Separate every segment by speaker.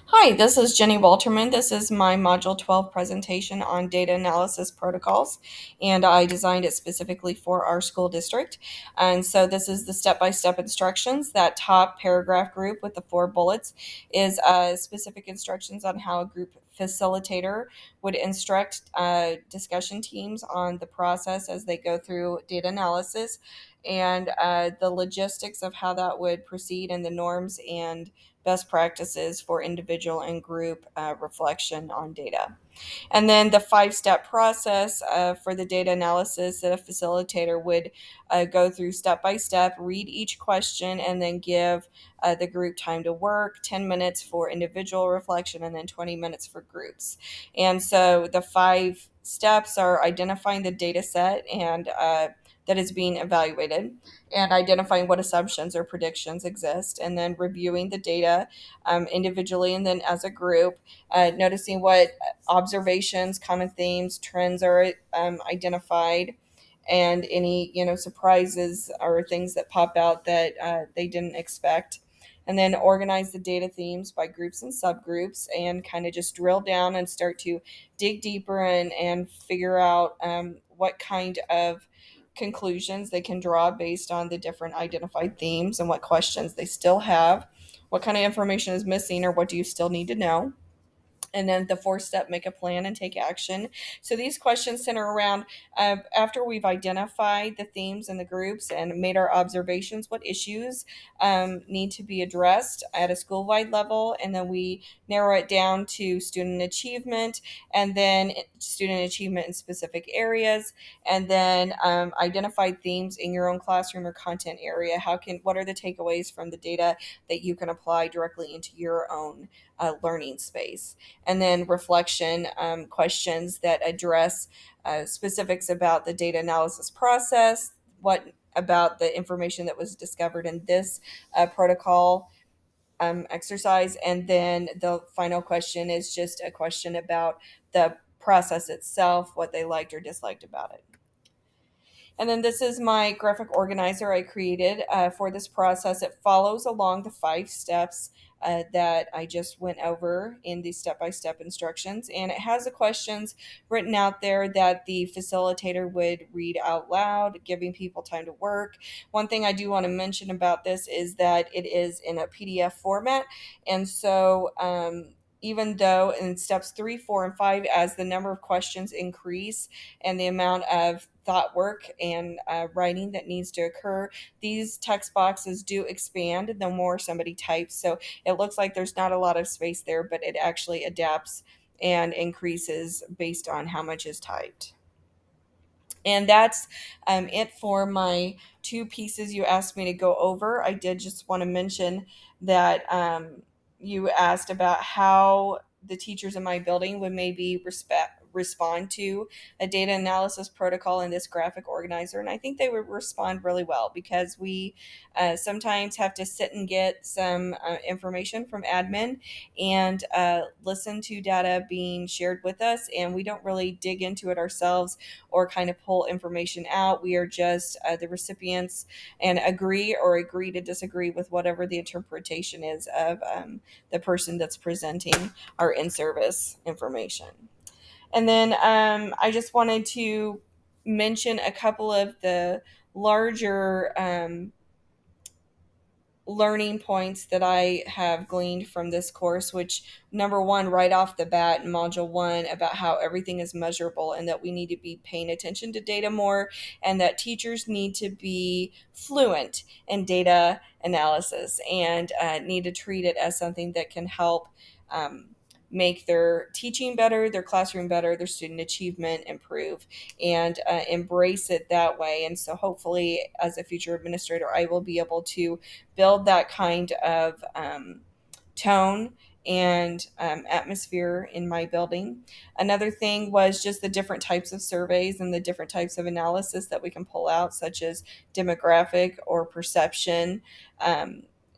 Speaker 1: Hi, this is Jenny Walterman. This is my Module 12 presentation on data analysis protocols, and I designed it specifically for our school district. And so this is the step-by-step instructions. That top paragraph group with the four bullets is specific instructions on how a group facilitator would instruct discussion teams on the process as they go through data analysis and the logistics of how that would proceed and the norms and best practices for individual and group reflection on data. And then the five-step process for the data analysis that a facilitator would go through step by step, read each question, and then give the group time to work, 10 minutes for individual reflection, and then 20 minutes for groups. And so the five steps are identifying the data set and that is being evaluated and identifying what assumptions or predictions exist, and then reviewing the data individually and then as a group, noticing what observations, common themes, trends are identified, and any surprises or things that pop out that they didn't expect. And then organize the data themes by groups and subgroups, and kind of just drill down and start to dig deeper and figure out what kind of conclusions they can draw based on the different identified themes and what questions they still have, what kind of information is missing, or what do you still need to know. And then the fourth step, make a plan and take action. So these questions center around after we've identified the themes and the groups and made our observations, what issues need to be addressed at a school wide level. And then we narrow it down to student achievement, and then student achievement in specific areas, and then identified themes in your own classroom or content area. What are the takeaways from the data that you can apply directly into your own learning space? And then reflection questions that address specifics about the data analysis process, what about the information that was discovered in this protocol exercise. And then the final question is just a question about the process itself, what they liked or disliked about it. And then this is my graphic organizer I created for this process. It follows along the five steps that I just went over in the step-by-step instructions. And it has the questions written out there that the facilitator would read out loud, giving people time to work. One thing I do want to mention about this is that it is in a PDF format. And so even though in steps 3, 4, and 5, as the number of questions increase and the amount of thought work and writing that needs to occur, these text boxes do expand the more somebody types. So it looks like there's not a lot of space there, but it actually adapts and increases based on how much is typed. And that's it for my two pieces you asked me to go over. I did just want to mention that you asked about how the teachers in my building would maybe respond to a data analysis protocol in this graphic organizer. And I think they would respond really well, because we sometimes have to sit and get some information from admin and listen to data being shared with us, and we don't really dig into it ourselves or kind of pull information out. We are just the recipients and agree to disagree with whatever the interpretation is of the person that's presenting our in-service information. And then I just wanted to mention a couple of the larger learning points that I have gleaned from this course, which, number one, right off the bat in module 1, about how everything is measurable and that we need to be paying attention to data more, and that teachers need to be fluent in data analysis and need to treat it as something that can help make their teaching better, their classroom better, their student achievement improve, and embrace it that way. And so hopefully as a future administrator, I will be able to build that kind of tone and atmosphere in my building. Another thing was just the different types of surveys and the different types of analysis that we can pull out, such as demographic or perception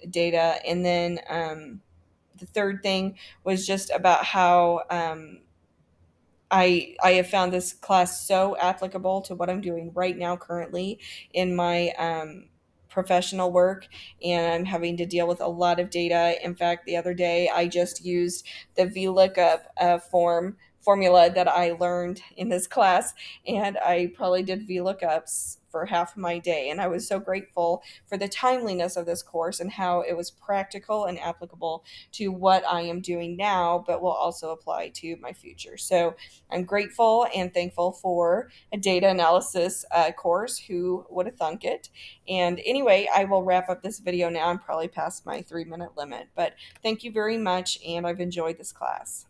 Speaker 1: data. And then the third thing was just about how I have found this class so applicable to what I'm doing right now currently in my professional work, and I'm having to deal with a lot of data. In fact, the other day I just used the VLOOKUP formula that I learned in this class, and I probably did VLOOKUPs for half of my day. And I was so grateful for the timeliness of this course and how it was practical and applicable to what I am doing now, but will also apply to my future. So I'm grateful and thankful for a data analysis course. Who would have thunk it? And anyway, I will wrap up this video now. I'm probably past my 3-minute limit, but thank you very much, and I've enjoyed this class.